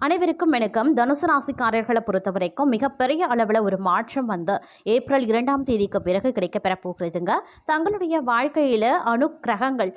அனைவருக்கும் வணக்கம். தனுசு ராசிக்காரர்களை பொறுத்த வரைக்கும் மிகப்பெரிய அளவில் ஒரு மாற்றம் வந்து ஏப்ரல் 2ஆம் தேதிக்கு பிறகு கிடைக்கப்பெற போகிறதுங்க. தங்களுடைய வாழ்க்கையில் அணுக்கிரகங்கள்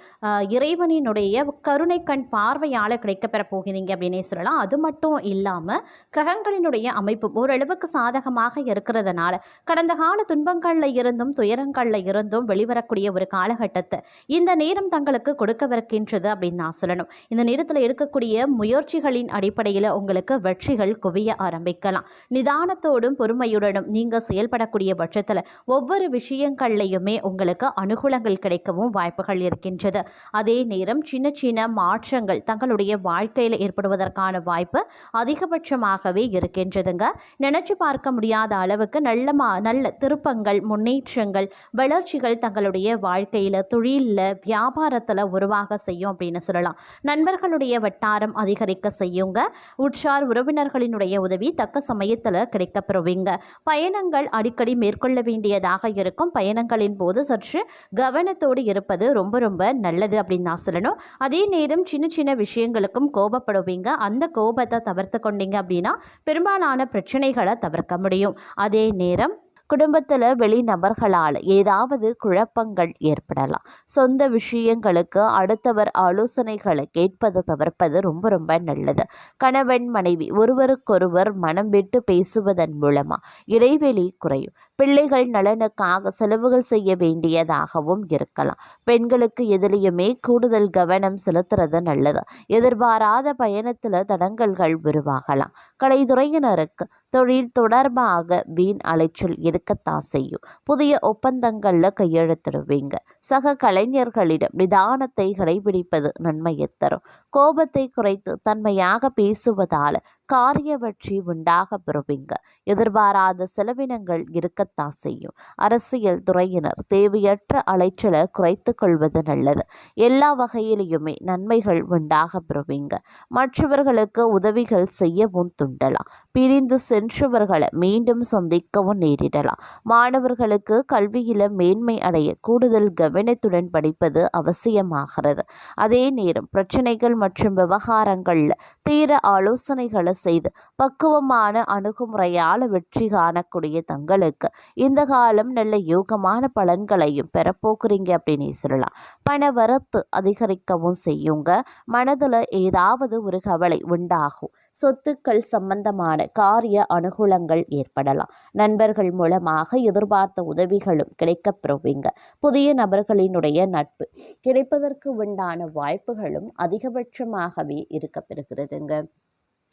இறைவனினுடைய கருணை கண் பார்வையால் கிடைக்கப்பெற போகிறீங்க அப்படின்னே சொல்லலாம். அது மட்டும் இல்லாமல் கிரகங்களினுடைய அமைப்பு ஓரளவுக்கு சாதகமாக இருக்கிறதுனால கடந்த கால துன்பங்களில் இருந்தும் துயரங்களில் இருந்தும் வெளிவரக்கூடிய ஒரு காலகட்டத்தை இந்த நேரம் தங்களுக்கு கொடுக்கவிருக்கின்றது அப்படின்னு நான் சொல்லணும். இந்த நேரத்தில் இருக்கக்கூடிய முயற்சிகளின் அடிப்படையில் உங்களுக்கு வெற்றிகள் குவிய ஆரம்பிக்கலாம். நிதானத்தோடும் பொறுமையுடனும் நீங்கள் செயல்படக்கூடிய பட்சத்தில் ஒவ்வொரு விஷயங்கள்லையுமே உங்களுக்கு அனுகூலங்கள் கிடைக்கவும் வாய்ப்புகள் இருக்கின்றது. அதே நேரம் சின்ன சின்ன மாற்றங்கள் தங்களுடைய வாழ்க்கையில் ஏற்படுவதற்கான வாய்ப்பு அதிகபட்சமாகவே இருக்கின்றதுங்க. நினைச்சு பார்க்க முடியாத அளவுக்கு நல்ல திருப்பங்கள், முன்னேற்றங்கள், வளர்ச்சிகள் தங்களுடைய வாழ்க்கையில், தொழிலில், வியாபாரத்தில் உருவாக செய்யும் அப்படின்னு சொல்லலாம். நண்பர்களுடைய வட்டாரம் அதிகரிக்க செய்யுங்க. உற்றார் உறவினர்களினுடைய உதவி தக்க சமயத்தில் கிடைக்கப்பெறுவீங்க. பயணங்கள் அடிக்கடி மேற்கொள்ள வேண்டியதாக இருக்கும். பயணங்களின் போது சற்று கவனத்தோடு இருப்பது ரொம்ப ரொம்ப நல்லது அப்படின்னு நான் சொல்லணும். அதே நேரம் சின்ன சின்ன விஷயங்களுக்கும் கோபப்படுவீங்க. அந்த கோபத்தை தவிர்த்து கொண்டீங்க அப்படின்னா பெரும்பாலான பிரச்சனைகளை தவிர்க்க முடியும். அதே நேரம் குடும்பத்தில் வெளிநபர்களால் ஏதாவது குழப்பங்கள் ஏற்படலாம். சொந்த விஷயங்களுக்கு அடுத்தவர் ஆலோசனைகளை கேட்பதை தவிர்ப்பது ரொம்ப ரொம்ப நல்லது. கணவன் மனைவி ஒருவருக்கொருவர் மனம் விட்டு பேசுவதன் மூலமாக இடைவெளி குறையும். பிள்ளைகள் நலனுக்காக செலவுகள் செய்ய வேண்டியதாகவும் இருக்கலாம். பெண்களுக்கு எதிலையுமே கூடுதல் கவனம் செலுத்துறது நல்லது. எதிர்பாராத பயணத்தில் தடங்கல்கள் உருவாகலாம். கலைத்துறையினருக்கு தொழில் தொடர்பாக வீண் அலைச்சல் இருக்கத்தான் செய்யும். புதிய ஒப்பந்தங்களில் கையெழுத்திடுவீங்க. சக கலைஞர்களிடம் நிதானத்தை கடைபிடிப்பது நன்மையை தரும். கோபத்தை குறைத்து தன்மையாக பேசுவதால் காரிய வெற்றி உண்டாக பெறுவீங்க. எதிர்பாராத செலவினங்கள் இருக்கத்தான் செய்யும். அரசியல் துறையினர் தேவையற்ற அலைச்சலை குறைத்து கொள்வது நல்லது. எல்லா வகையிலையுமே நன்மைகள் உண்டாக பெறுவீங்க. மற்றவர்களுக்கு உதவிகள் செய்யவும் துண்டலாம். பிரிந்து சென்றவர்களை மீண்டும் சந்திக்கவும் நேரிடலாம். மாணவர்களுக்கு கல்வியில மேன்மை அடைய கூடுதல் கவனத்துடன் படிப்பது அவசியமாகிறது. அதே நேரம் பிரச்சனைகள் மற்றும் விவகாரங்களில் தீர ஆலோசனைகளை செய்து பக்குவமான அணுகுமுறையால் வெற்றி காணக்கூடிய தங்களுக்கு இந்த காலம் நல்ல யோகமான பலன்களையும் பெறப்போக்குறீங்க அப்படின்னு சொல்லலாம். பண வரத்து அதிகரிக்கவும் செய்யுங்க. மனதில் ஏதாவது ஒரு கவலை உண்டாகும். சொத்துக்கள் சம்பந்தமான காரிய அனுகூலங்கள் ஏற்படலாம். நண்பர்கள் மூலமாக எதிர்பார்த்த உதவிகளும் கிடைக்கப்பெறுவீங்க. புதிய நபர்களினுடைய நட்பு கிடைப்பதற்கு உண்டான வாய்ப்புகளும் அதிகபட்சமாகவே இருக்கப்பெறுகிறதுங்க.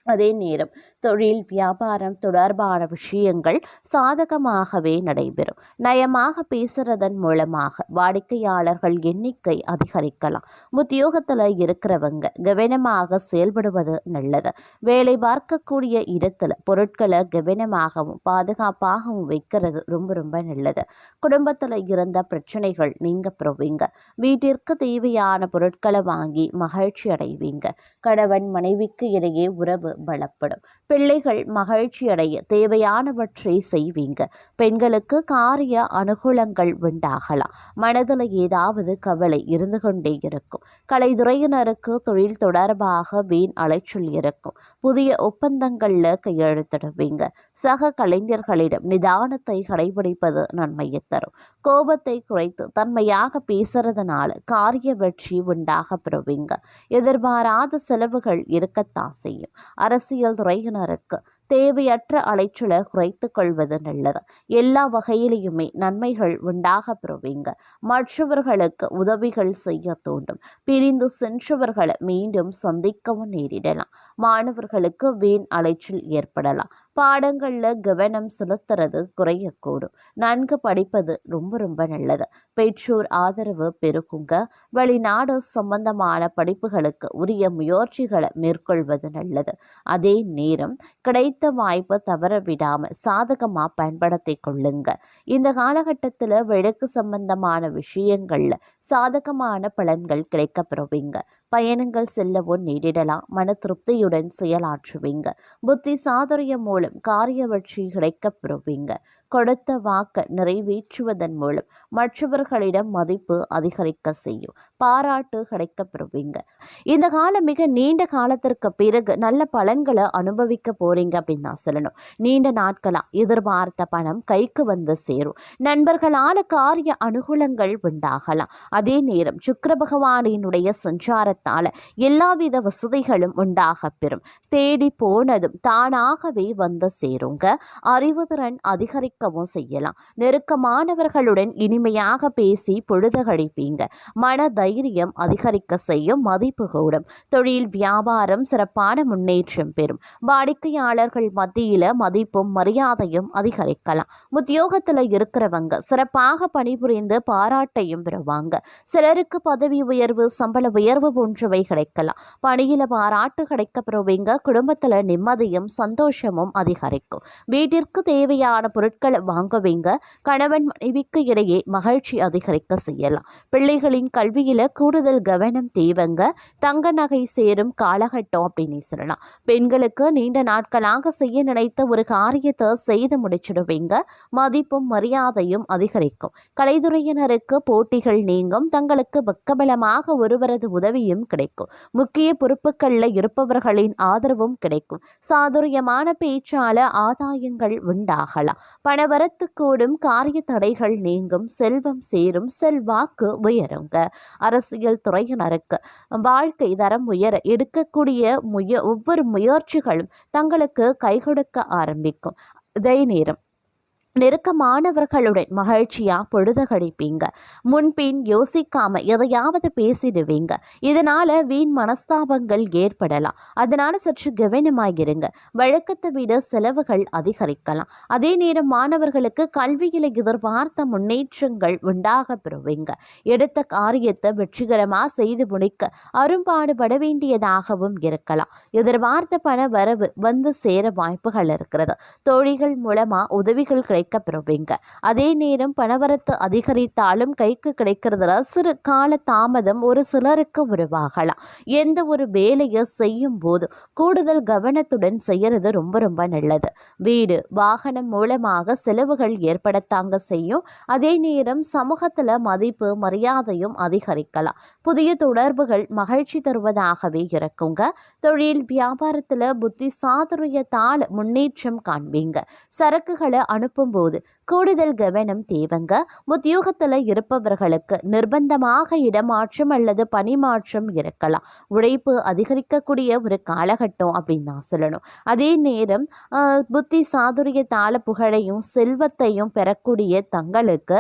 அதே நேரம் தொழில் வியாபாரம் தொடர்பான விஷயங்கள் சாதகமாகவே நடைபெறும். நயமாக பேசுறதன் மூலமாக வாடிக்கையாளர்கள் எண்ணிக்கை அதிகரிக்கலாம். உத்தியோகத்தில் இருக்கிறவங்க கவனமாக செயல்படுவது நல்லது. வேலை பார்க்கக்கூடிய இடத்துல பொருட்களை கவனமாகவும் பாதுகாப்பாகவும் வைக்கிறது ரொம்ப ரொம்ப நல்லது. குடும்பத்தில் இருந்த பிரச்சனைகள் நீங்க பெறுவீங்க. வீட்டிற்கு தேவையான பொருட்களை வாங்கி மகிழ்ச்சி அடைவீங்க. கணவன் மனைவிக்கு இடையே உறவு பலப்படும். பிள்ளைகள் மகிழ்ச்சி அடைய தேவையானவற்றை செய்வீங்க. பெண்களுக்கு காரிய அனுகூலங்கள் உண்டாகலாம். மனதில் ஏதாவது கவலை இருந்து கொண்டே இருக்கும். கலைத்துறையினருக்கு தொழில் தொடர்பாக வீண் அலைச்சல் இருக்கும். புதிய ஒப்பந்தங்கள்ல கையெழுத்திடுவீங்க. சக கலைஞர்களிடம் நிதானத்தை கடைபிடிப்பது நன்மையை தரும். கோபத்தை குறைத்து தன்மையாக பேசுறதுனால காரிய வெற்றி உண்டாக பெறுவீங்க. எதிர்பாராத செலவுகள் இருக்கத்தான் செய்யும். அரசியல் துறையினருக்கு தேவையற்ற அலைச்சலை குறைத்து கொள்வது நல்லது. எல்லா வகையிலையுமே நன்மைகள் உண்டாக பெறுவீங்க. மற்றவர்களுக்கு உதவிகள் செய்ய தூண்டும். பிரிந்து சென்றவர்களை மீண்டும் சந்திக்கவும் நேரிடலாம். மாணவர்களுக்கு வீண் அலைச்சல் ஏற்படலாம். பாடங்களில் கவனம் செலுத்துறது குறையக்கூடும். நன்கு படிப்பது ரொம்ப ரொம்ப நல்லது. பெற்றோர் ஆதரவு பெருகுங்க. வெளிநாடு சம்பந்தமான படிப்புகளுக்கு உரிய முயற்சிகளை மேற்கொள்வது நல்லது. அதே நேரம் கிடைத்த வாய்ப்பை தவற விடாம சாதகமா பயன்படுத்தி கொள்ளுங்க. இந்த காலகட்டத்தில் வழக்கு சம்பந்தமான விஷயங்கள்ல சாதகமான பலன்கள் கிடைக்கப்பெறுவீங்க. பயணங்கள் செல்லவும் நேரிடலாம். மன திருப்தியுடன் செயலாற்றுவீங்க. புத்தி சாதுரியம் மூலம் காரிய வெற்றி கிடைக்கப்பெறுவீங்க. கொடுத்த வாக்கை நிறைவேற்றுவதன் மூலம் மற்றவர்களிடம் மதிப்பு அதிகரிக்க செய்யும். பாராட்டு கிடைக்கப்பெறுவீங்க. இந்த காலம் மிக நீண்ட காலத்திற்கு பிறகு நல்ல பலன்களை அனுபவிக்க போறீங்க அப்படின்னு தான் சொல்லணும். நீண்ட நாட்களா எதிர்பார்த்த பணம் கைக்கு வந்து சேரும். நண்பர்களால காரிய அனுகூலங்கள் உண்டாகலாம். அதே நேரம் சுக்கிர பகவானினுடைய சஞ்சாரத்தால எல்லாவித வசதிகளும் உண்டாக பெறும். தேடி போனதும் தானாகவே வந்து சேருங்க. அறிவுதிறன் அதிகரிக்கவும் செய்யலாம். நெருக்கமானவர்களுடன் இனிமையாக பேசி பொழுது கழிப்பீங்க. மன தைரியம் அதிகரிக்க செய்யும். மதிப்பு கூடும். தொழில் வியாபாரம் சிறப்பான முன்னேற்றம் பெறும். வாடிக்கையாளர்கள் மத்தியில மதிப்பும் மரியாதையும் அதிகரிக்கலாம். உத்தியோகத்துல இருக்கிறவங்க சிறப்பாக பணிபுரிந்து பாராட்டையும் பெறுவாங்க. சிலருக்கு பதவி உயர்வு, சம்பள உயர்வு போன்றவை கிடைக்கலாம். பணியில பாராட்டு கிடைக்கப்பெறுவீங்க. குடும்பத்துல நிம்மதியும் சந்தோஷமும் அதிகரிக்கும். வீட்டிற்கு தேவையான பொருட்களை வாங்குவீங்க. கணவன் மனைவிக்கு இடையே மகிழ்ச்சி அதிகரிக்க செய்யலாம். பிள்ளைகளின் கல்வியில கூடுதல் கவனம் தேவைங்க. தங்க நகை சேரும் காலகட்டம் அப்படின்னு சொல்லலாம். பெண்களுக்கு நீண்ட நாட்களாக செய்ய நினைத்த ஒரு காரியத்தை செய்து முடிச்சிடுவீங்க. மதிப்பும் மரியாதையும் அதிகரிக்கும். கலைத்துறையினருக்கு போட்டிகள் நீங்கும். தங்களுக்கு பக்கபலமாக ஒருவரது உதவியும் கிடைக்கும். முக்கிய பொறுப்புகளில் இருப்பவர்களின் ஆதரவும் கிடைக்கும். சாதுரியமான பேச்சால ஆதாயங்கள் உண்டாகலாம். பணவரத்து கூடும். காரிய தடைகள் நீங்கும். செல்வம் சேரும். செல்வாக்கு உயருங்க. அரசியல் துறையினருக்கு வாழ்க்கை தரம் உயர எடுக்கக்கூடிய ஒவ்வொரு முயற்சிகளும் தங்களுக்கு கை கொடுக்க ஆரம்பிக்கும். அதே நேரம் நெருக்கமானவர்களுடன் மகிழ்ச்சியா பொழுது கழிப்பீங்க. முன்பின் யோசிக்காம எதையாவது பேசிடுவீங்க. இதனால வீண் மனஸ்தாபங்கள் ஏற்படலாம். அதனால சற்று கவனமாயிருங்க. வழக்கத்தை விட செலவுகள் அதிகரிக்கலாம். அதே நேரம் மாணவர்களுக்கு கல்வியில எதிர்பார்த்த முன்னேற்றங்கள் உண்டாக பெறுவீங்க. எடுத்த காரியத்தை வெற்றிகரமா செய்து முடிக்க அரும்பாடுபட வேண்டியதாகவும் இருக்கலாம். எதிர்பார்த்த பண வரவு வந்து சேர வாய்ப்புகள் இருக்கிறது. தோழிகள் மூலமா உதவிகள் கிடைக்கப்பெறுவீங்க. அதே நேரம் பணவரத்து அதிகரித்தாலும் கைக்கு கிடைக்கிறதுல சிறு கால தாமதம் ஒரு சிலருக்கு உருவாகலாம். எந்த ஒரு வேலையை செய்யும் போது கூடுதல் கவனத்துடன் செய்யறது ரொம்ப ரொம்ப நல்லது. வீடு வாகனம் மூலமாக செலவுகள் ஏற்படத்தாங்க செய்யும். அதே நேரம் சமூகத்துல மதிப்பு மரியாதையும் அதிகரிக்கலாம். புதிய தொடர்புகள் மகிழ்ச்சி தருவதாகவே இருக்குங்க. தொழில் வியாபாரத்துல புத்தி சாதுரியத்தால் முன்னேற்றம் காண்பீங்க. சரக்குகளை அனுப்பும் போது கூடுதல் கவனம் தேவைங்க. உத்தியோகத்தில் இருப்பவர்களுக்கு நிர்பந்தமாக இடமாற்றம் அல்லது பணிமாற்றம் இருக்கலாம். உழைப்பு அதிகரிக்கக்கூடிய ஒரு காலகட்டம் அப்படின்னு தான் சொல்லணும். அதே நேரம் புத்தி சாதுரியத்தால புகழையும் செல்வத்தையும் பெறக்கூடிய தங்களுக்கு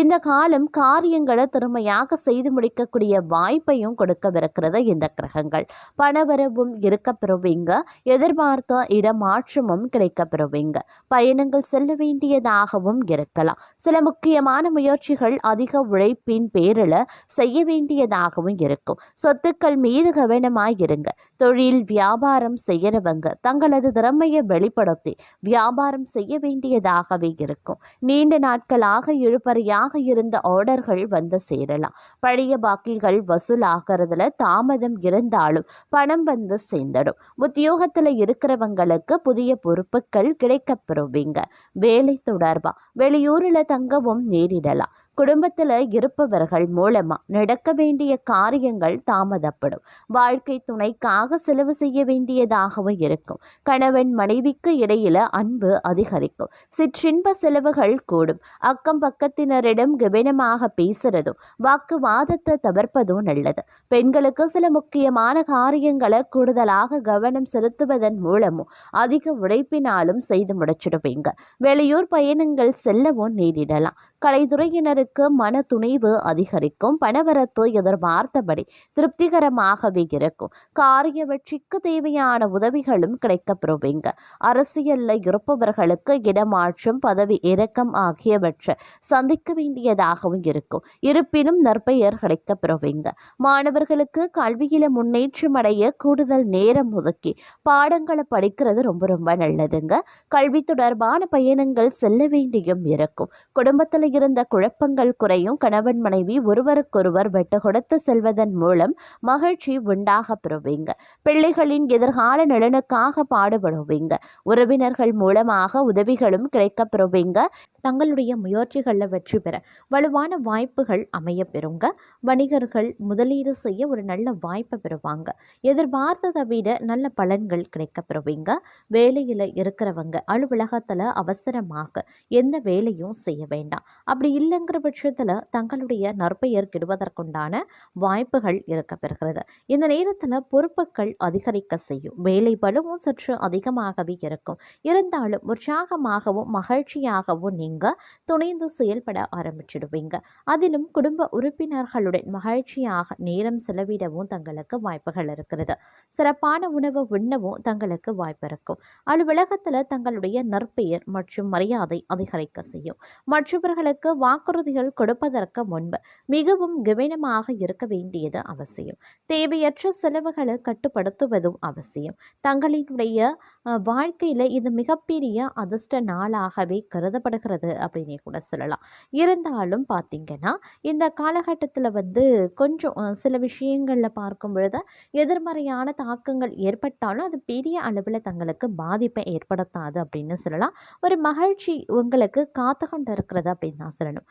இந்த காலம் காரியங்களை திறமையாக செய்து முடிக்கக்கூடிய வாய்ப்பையும் கொடுக்கவிருக்கிறது இந்த கிரகங்கள். பணவரவும் இருக்கப்பெறுவீங்க. எதிர்பார்த்த இடமாற்றமும் கிடைக்கப்பெறுவீங்க. பயணங்கள் செல்ல வேண்டியதாகவும் இருக்கலாம். சில முக்கியமான முயற்சிகள் அதிக உழைப்பின் பேரில் செய்ய வேண்டியதாகவும் இருக்கும். சொத்துக்கள் மீது கவனமாயிருங்க. தொழில் வியாபாரம் செய்யறவங்க தங்களது திறமையை வெளிப்படுத்தி வியாபாரம் செய்ய வேண்டியதாகவே இருக்கும். நீண்ட நாட்களாக இழுபறியாக இருந்த ஆர்டர்கள் வந்து சேரலாம். பழைய பாக்கிகள் வசூலாகிறதுல தாமதம் இருந்தாலும் பணம் வந்து சேர்ந்துடும். உத்தியோகத்தில் இருக்கிறவங்களுக்கு புதிய பொறுப்புகள் கிடைக்கப்பெறுவீங்க. வேலை தொடர்பா வெளியூரில் தங்கவும் நேரிடலாம். குடும்பத்தில் இருப்பவர்கள் மூலமா நடக்க வேண்டிய காரியங்கள் தாமதப்படும். வாழ்க்கை துணைக்காக செலவு செய்ய வேண்டியதாகவும் இருக்கும். கணவன் மனைவிக்கு இடையில அன்பு அதிகரிக்கும். சிற்றின்ப செலவுகள் கூடும். அக்கம் பக்கத்தினரிடம் கவனமாக பேசுறதும் வாக்குவாதத்தை தவிர்ப்பதும் நல்லது. பெண்களுக்கு சில முக்கியமான காரியங்களை கூடுதலாக கவனம் செலுத்துவதன் மூலமும் அதிக உழைப்பினாலும் செய்து முடிச்சிடுவீங்க. வெளியூர் பயணங்கள் செல்லவும் நேரிடலாம். கலைத்துறையினருக்கு மன துணிவு அதிகரிக்கும். பணவரத்து எதிர்பார்த்தபடி திருப்திகரமாகவே இருக்கும். காரிய வெற்றிக்கு தேவையான உதவிகளும் கிடைக்கப்பெறுவீங்க. அரசியல்ல இருப்பவர்களுக்கு இடமாற்றம் பதவி இறக்கம் ஆகியவற்றை சந்திக்க வேண்டியதாகவும் இருக்கும். இருப்பினும் நற்பெயர் கிடைக்கப்பெறுவீங்க. மாணவர்களுக்கு கல்வியில முன்னேற்றம் அடைய கூடுதல் நேரம் ஒதுக்கி பாடங்களை படிக்கிறது ரொம்ப ரொம்ப நல்லதுங்க. கல்வி தொடர்பான பயணங்கள் செல்ல வேண்டியும் இருக்கும். குடும்பத்தில் இருந்த குழப்பங்கள் சந்தேகங்கள் குறையும். கணவன் மனைவி ஒருவருக்கொருவர் விட்டு கொடுத்து செல்வதன் மூலம் மகிழ்ச்சி உண்டாக பெறுவீங்க. பிள்ளைகளின் எதிர்கால நலனுக்காக பாடுபடுவீங்க. உறவினர்கள் மூலமாக உதவிகளும் கிடைக்கப் பெறுவீங்க. தங்களுடைய முயற்சிகளில் வெற்றி பெற வலுவான வாய்ப்புகள் அமைய பெறுங்க. வணிகர்கள் முதலீடு செய்ய ஒரு நல்ல வாய்ப்பை பெறுவாங்க. எதிர்பார்த்ததை விட நல்ல பலன்கள் கிடைக்க பெறுவீங்க. வேலையில் இருக்கிறவங்க அலுவலகத்தில் அவசரமாக எந்த வேலையும் செய்ய வேண்டாம். அப்படி இல்லைங்கிற பட்சத்தில் தங்களுடைய நற்பெயர் கெடுவதற்குண்டான வாய்ப்புகள் இருக்க பெறுகிறது. இந்த நேரத்தில் பொறுப்புகள் அதிகரிக்க செய்யும். வேலை பளுவும் சற்று அதிகமாகவே இருக்கும். இருந்தாலும் உற்சாகமாகவும் மகிழ்ச்சியாகவும் நீங்கள் துணைந்து செயல்பட ஆரம்பிச்சிடுவீங்க. அதிலும் குடும்ப உறுப்பினர்களுடன் மகிழ்ச்சியாக நேரம் செலவிடவும் தங்களுக்கு வாய்ப்புகள் இருக்கிறது. சிறப்பான உணவு உண்ணவும் தங்களுக்கு வாய்ப்பு இருக்கும். அலுவலகத்தில் தங்களுடைய நற்பெயர் மற்றும் மரியாதை அதிகரிக்க செய்யும். மற்றவர்களுக்கு வாக்குறுதிகள் கொடுப்பதற்கு முன்பு மிகவும் கவனமாக இருக்க வேண்டியது அவசியம். தேவையற்ற செலவுகளை கட்டுப்படுத்துவதும் அவசியம். தங்களினுடைய வாழ்க்கையில் இது மிகப்பெரிய அதிர்ஷ்ட நாளாகவே கருதப்படுகிறது அப்படின்னே கூட சொல்லலாம். இருந்தாலும் பார்த்தீங்கன்னா இந்த காலகட்டத்தில் கொஞ்சம் சில விஷயங்களில் பார்க்கும் பொழுது எதிர்மறையான தாக்கங்கள் ஏற்பட்டாலும் அது பெரிய அளவில் தங்களுக்கு பாதிப்பை ஏற்படுத்தாது அப்படின்னு சொல்லலாம். ஒரு மகிழ்ச்சி உங்களுக்கு காத்து கொண்டு இருக்கிறது அப்படின்னு தான் சொல்லணும்.